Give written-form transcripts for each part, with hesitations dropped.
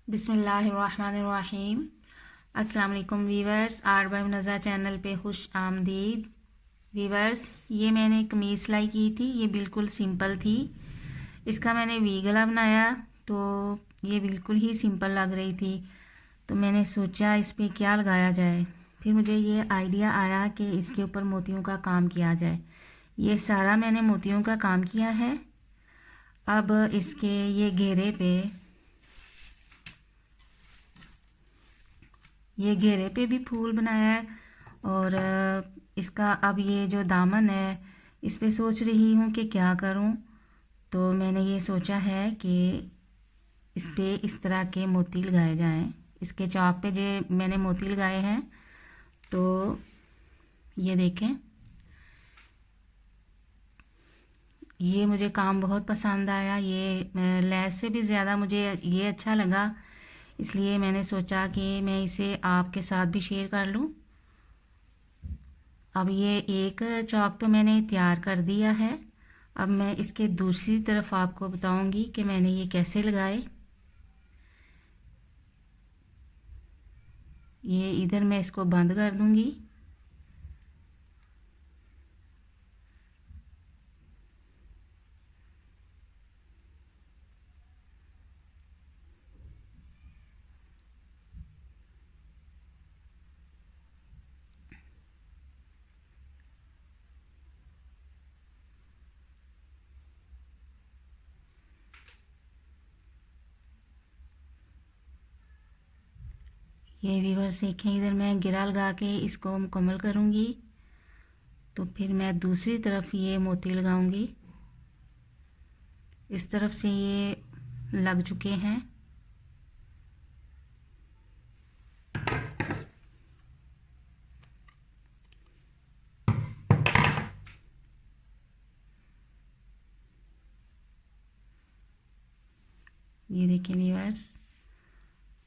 बिस्मिल्लाहिर्रहमानिर्रहीम। अस्सलाम वालेकुम वीवर्स, आर्ट बाय नज़ा चैनल पे खुश आमदीद। वीवर्स, ये मैंने कमीज़ सिलाई की थी। ये बिल्कुल सिंपल थी। इसका मैंने वी गला बनाया तो ये बिल्कुल ही सिंपल लग रही थी। तो मैंने सोचा इस पे क्या लगाया जाए। फिर मुझे ये आइडिया आया कि इसके ऊपर मोतियों का काम किया जाए। ये सारा मैंने मोतियों का काम किया है। अब इसके ये घेरे पे भी फूल बनाया है। और इसका अब ये जो दामन है इस पे सोच रही हूँ कि क्या करूँ। तो मैंने ये सोचा है कि इस पे इस तरह के मोती लगाए जाएं। इसके चौक पे जो मैंने मोती लगाए हैं, तो ये देखें, ये मुझे काम बहुत पसंद आया। ये लेस से भी ज़्यादा मुझे ये अच्छा लगा, इसलिए मैंने सोचा कि मैं इसे आपके साथ भी शेयर कर लूँ। अब ये एक चौक तो मैंने तैयार कर दिया है। अब मैं इसके दूसरी तरफ आपको बताऊंगी कि मैंने ये कैसे लगाए। ये इधर मैं इसको बंद कर दूंगी। ये व्यूअर्स देखें, इधर मैं गिरा लगा के इसको मुकम्मल करूंगी। तो फिर मैं दूसरी तरफ ये मोती लगाऊंगी। इस तरफ से ये लग चुके हैं। ये देखिए व्यूअर्स,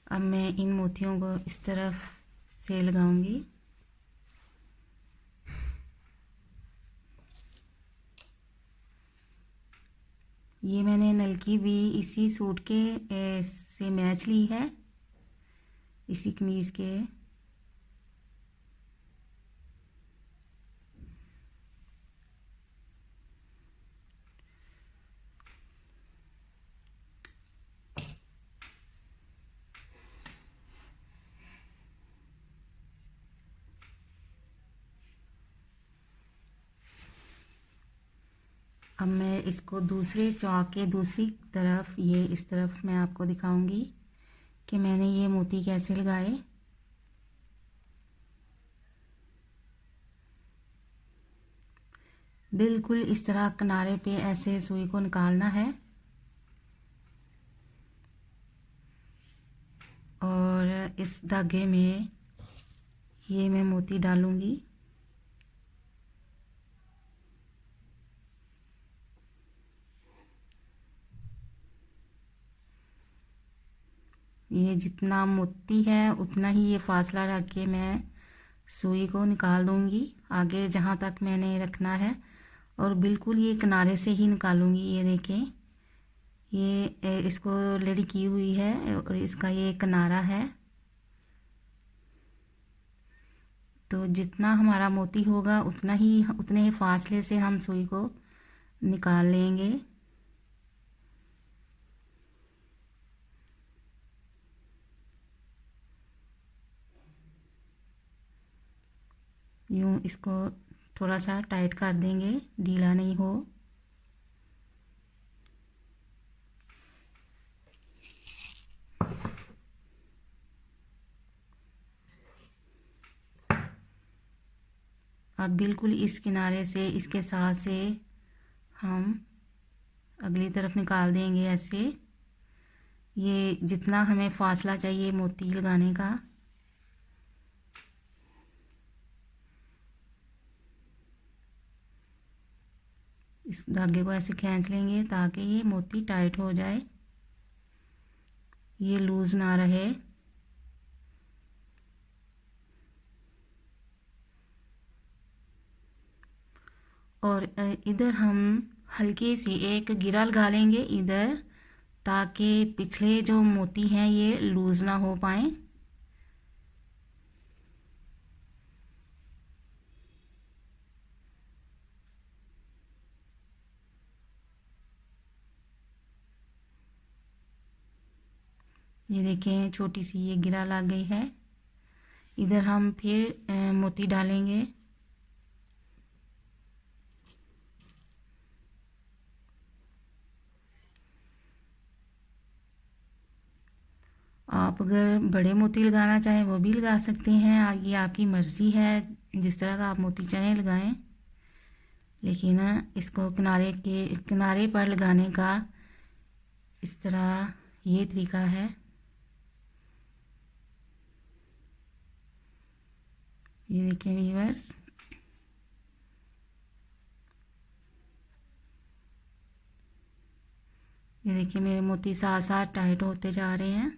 अब मैं इन मोतियों को इस तरफ से लगाऊंगी। ये मैंने नलकी भी इसी सूट के से मैच ली है, इसी कमीज़ के। अब मैं इसको दूसरे चौक के दूसरी तरफ, ये इस तरफ मैं आपको दिखाऊंगी कि मैंने ये मोती कैसे लगाए। बिल्कुल इस तरह किनारे पे ऐसे सुई को निकालना है और इस धागे में ये मैं मोती डालूंगी। ये जितना मोती है उतना ही ये फासला रख के मैं सुई को निकाल दूंगी आगे जहाँ तक मैंने रखना है। और बिल्कुल ये किनारे से ही निकालूंगी। ये देखें, ये इसको लड़ी की हुई है और इसका ये किनारा है। तो जितना हमारा मोती होगा उतने ही फासले से हम सुई को निकाल लेंगे। यूँ इसको थोड़ा सा टाइट कर देंगे, ढीला नहीं हो। अब बिल्कुल इस किनारे से इसके साथ से हम अगली तरफ निकाल देंगे ऐसे। ये जितना हमें फासला चाहिए मोती लगाने का, इस धागे को ऐसे खींच लेंगे ताकि ये मोती टाइट हो जाए, ये लूज़ ना रहे। और इधर हम हल्की सी एक गिरा लगा लेंगे इधर, ताकि पिछले जो मोती हैं ये लूज़ ना हो पाए। ये देखें छोटी सी ये गिरा लग गई है। इधर हम फिर मोती डालेंगे। आप अगर बड़े मोती लगाना चाहें वो भी लगा सकते हैं, ये आपकी मर्ज़ी है, जिस तरह का आप मोती चाहें लगाएं। लेकिन इसको किनारे पर लगाने का इस तरह ये तरीका है। ये देखिए व्यूअर्स, ये देखिए मेरे मोती साथ साथ टाइट होते जा रहे हैं।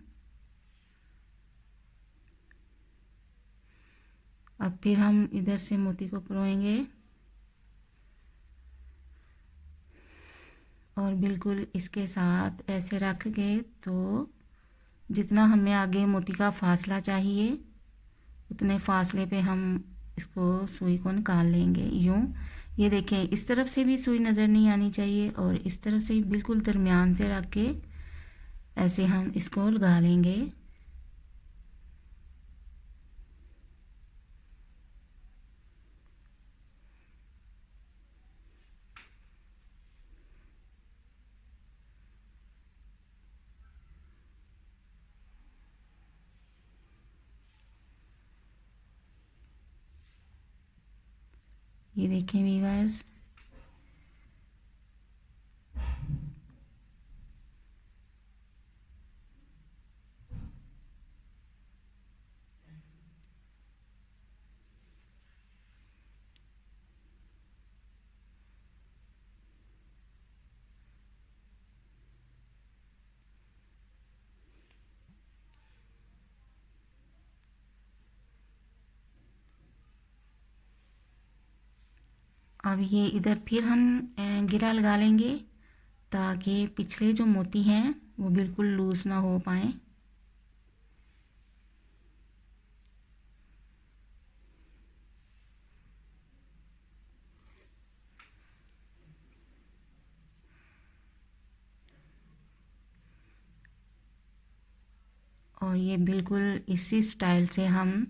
अब फिर हम इधर से मोती को परोएंगे और बिल्कुल इसके साथ ऐसे रख के, तो जितना हमें आगे मोती का फासला चाहिए उतने फासले पे हम इसको सुई को निकाल लेंगे। यूँ ये देखें, इस तरफ से भी सुई नज़र नहीं आनी चाहिए और इस तरफ से बिल्कुल दरमियान से रख के ऐसे हम इसको लगा लेंगे। ये देखें व्यूअर्स, अब ये इधर फिर हम गिरा लगा लेंगे ताकि पिछले जो मोती हैं वो बिल्कुल लूज़ ना हो पाए। और ये बिल्कुल इसी स्टाइल से हम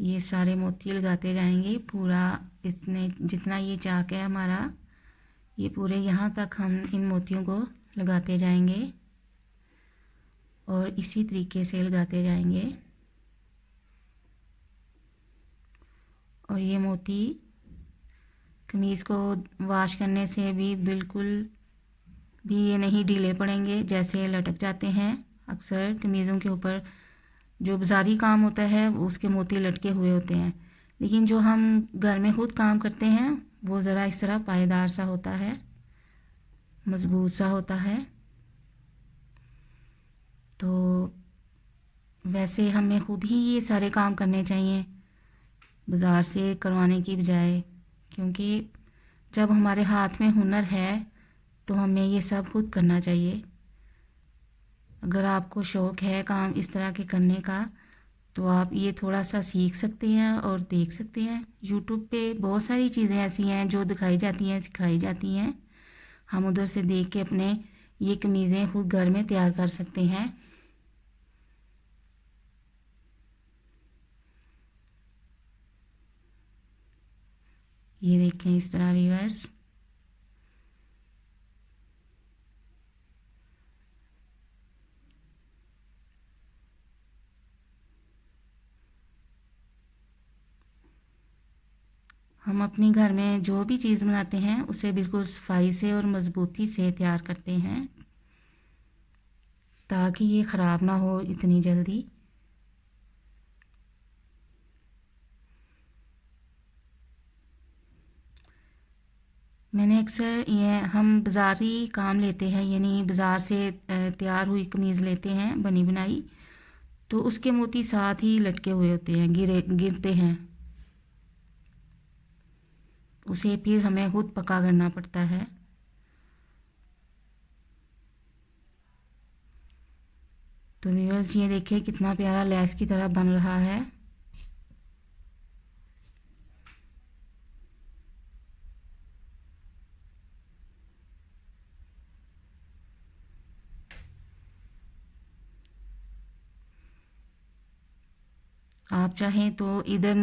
ये सारे मोती लगाते जाएंगे, पूरा इतने जितना ये चाक है हमारा, ये पूरे यहाँ तक हम इन मोतियों को लगाते जाएंगे और इसी तरीके से लगाते जाएंगे। और ये मोती कमीज़ को वॉश करने से भी बिल्कुल भी ये नहीं ढीले पड़ेंगे, जैसे लटक जाते हैं अक्सर कमीज़ों के ऊपर जो बाज़ारी काम होता है उसके मोती लटके हुए होते हैं, लेकिन जो हम घर में खुद काम करते हैं वो ज़रा इस तरह पायदार सा होता है, मज़बूत सा होता है। तो वैसे हमें खुद ही ये सारे काम करने चाहिए बाज़ार से करवाने की बजाय, क्योंकि जब हमारे हाथ में हुनर है तो हमें ये सब खुद करना चाहिए। अगर आपको शौक़ है काम इस तरह के करने का तो आप ये थोड़ा सा सीख सकते हैं और देख सकते हैं। यूट्यूब पे बहुत सारी चीज़ें ऐसी हैं जो दिखाई जाती हैं, सिखाई जाती हैं, हम उधर से देख के अपने ये कमीज़ें खुद घर में तैयार कर सकते हैं। ये देखें इस तरह व्यूअर्स, हम अपने घर में जो भी चीज़ बनाते हैं उसे बिल्कुल सफाई से और मज़बूती से तैयार करते हैं ताकि ये ख़राब ना हो इतनी जल्दी। मैंने अक्सर ये हम बाज़ारी काम लेते हैं, यानी बाज़ार से तैयार हुई कमीज़ लेते हैं बनी बनाई, तो उसके मोती साथ ही लटके हुए होते हैं, गिरते हैं, उसे फिर हमें खुद पक्का करना पड़ता है। तो व्यूअर्स ये देखिए कितना प्यारा लेस की तरह बन रहा है। आप चाहें तो इधर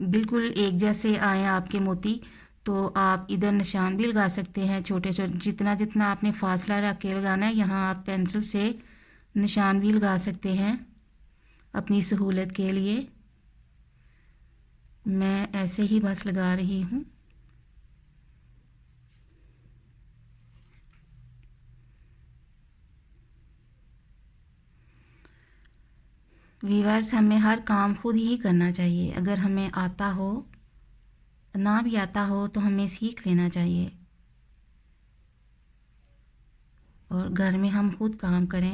बिल्कुल एक जैसे आए आपके मोती, तो आप इधर निशान भी लगा सकते हैं छोटे छोटे। जितना जितना आपने फासला रख के लगाना है, यहाँ आप पेंसिल से निशान भी लगा सकते हैं अपनी सहूलत के लिए। मैं ऐसे ही बस लगा रही हूँ। व्यूअर्स, हमें हर काम खुद ही करना चाहिए। अगर हमें आता हो, ना भी आता हो तो हमें सीख लेना चाहिए और घर में हम खुद काम करें।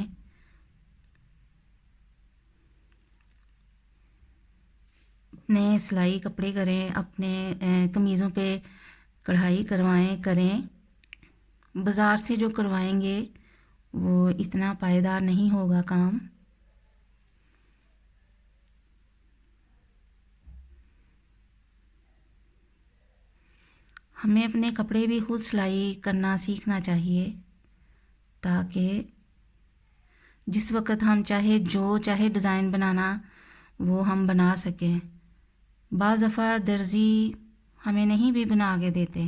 अपने सिलाई कपड़े करें, अपने कमीज़ों पे कढ़ाई करवाएं करें। बाज़ार से जो करवाएंगे वो इतना पायदार नहीं होगा काम। हमें अपने कपड़े भी खुद सिलाई करना सीखना चाहिए, ताकि जिस वक़्त हम चाहे डिज़ाइन बनाना वो हम बना सकें। बाज़ दफ़ा दर्जी हमें नहीं भी बना के देते,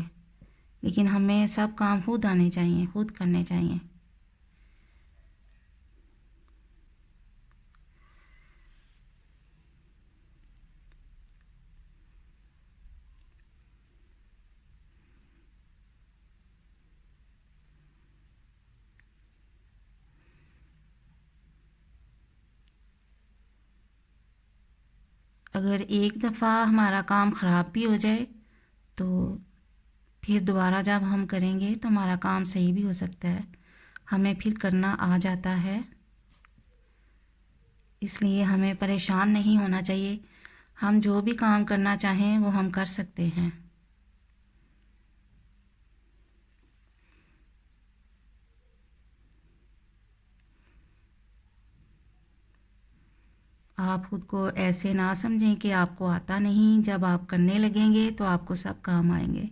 लेकिन हमें सब काम खुद आने चाहिए, खुद करने चाहिए। अगर एक दफ़ा हमारा काम ख़राब भी हो जाए तो फिर दोबारा जब हम करेंगे तो हमारा काम सही भी हो सकता है, हमें फिर करना आ जाता है। इसलिए हमें परेशान नहीं होना चाहिए। हम जो भी काम करना चाहें वो हम कर सकते हैं। आप खुद को ऐसे ना समझें कि आपको आता नहीं। जब आप करने लगेंगे तो आपको सब काम आएंगे।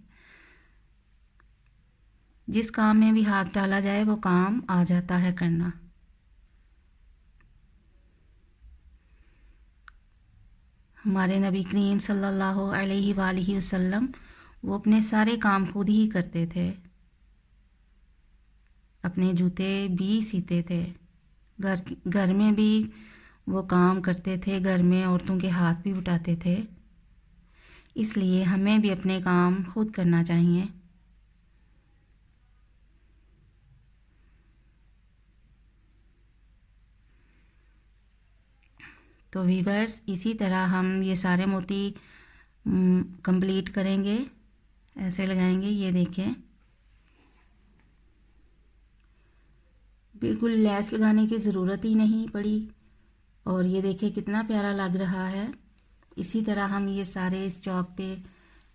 जिस काम में भी हाथ डाला जाए वो काम आ जाता है करना। हमारे नबी करीम सल्लल्लाहु अलैहि वसल्लम वो अपने सारे काम खुद ही करते थे। अपने जूते भी सीते थे, घर में भी वो काम करते थे, घर में औरतों के हाथ भी बटाते थे। इसलिए हमें भी अपने काम खुद करना चाहिए। तो वीवर्स, इसी तरह हम ये सारे मोती कंप्लीट करेंगे। ऐसे लगाएंगे, ये देखें बिल्कुल लैस लगाने की ज़रूरत ही नहीं पड़ी। और ये देखिए कितना प्यारा लग रहा है। इसी तरह हम ये सारे इस चौक पे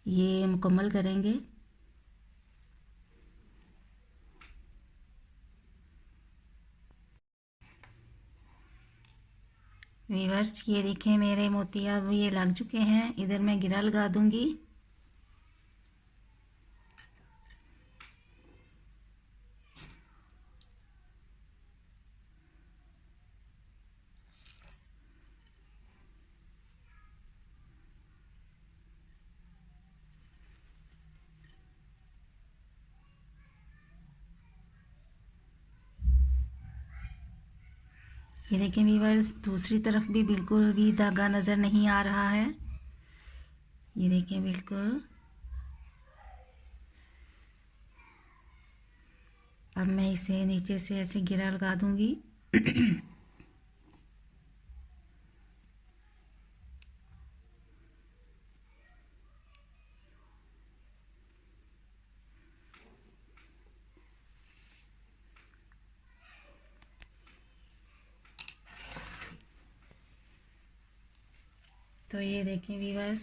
ये मुकम्मल करेंगे। वीवर्स, ये देखें मेरे मोती अब ये लग चुके हैं। इधर मैं गिरा लगा दूंगी। ये देखें वीवर्स, दूसरी तरफ भी बिल्कुल भी धागा नज़र नहीं आ रहा है। ये देखें बिल्कुल। अब मैं इसे नीचे से ऐसे गिरा लगा दूंगी। तो ये देखें वीवर्स,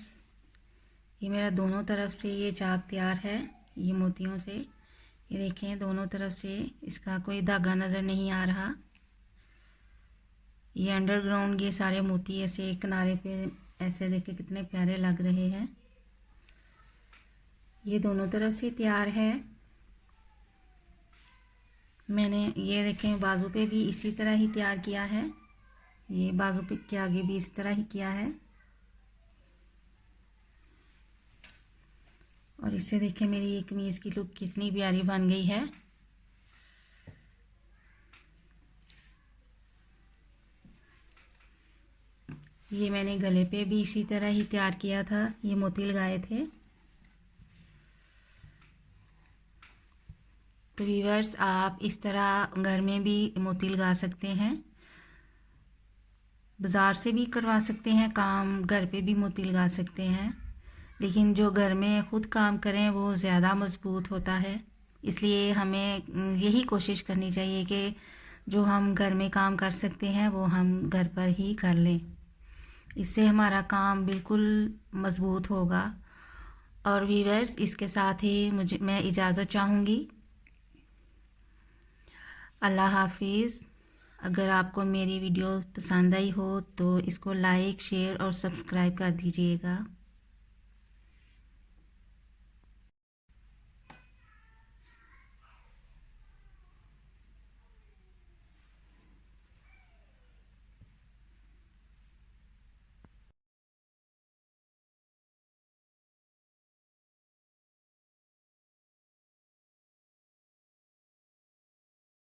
ये मेरा दोनों तरफ से ये चाक तैयार है ये मोतियों से। ये देखें दोनों तरफ से इसका कोई धागा नज़र नहीं आ रहा। ये अंडरग्राउंड ये सारे मोती ऐसे किनारे पे ऐसे देखे कितने प्यारे लग रहे हैं। ये दोनों तरफ से तैयार है। मैंने ये देखें बाजू पे भी इसी तरह ही तैयार किया है। ये बाजू पे के आगे भी इस तरह ही किया है। और इससे देखें मेरी ये कमीज़ की लुक कितनी प्यारी बन गई है। ये मैंने गले पे भी इसी तरह ही तैयार किया था, ये मोती लगाए थे। तो व्यूअर्स आप इस तरह घर में भी मोती लगा सकते हैं, बाज़ार से भी करवा सकते हैं काम, घर पे भी मोती लगा सकते हैं। लेकिन जो घर में ख़ुद काम करें वो ज़्यादा मज़बूत होता है, इसलिए हमें यही कोशिश करनी चाहिए कि जो हम घर में काम कर सकते हैं वो हम घर पर ही कर लें। इससे हमारा काम बिल्कुल मज़बूत होगा। और व्यूअर्स इसके साथ ही मैं इजाज़त चाहूँगी। अल्लाह हाफिज़। अगर आपको मेरी वीडियो पसंद आई हो तो इसको लाइक, शेयर और सब्सक्राइब कर दीजिएगा।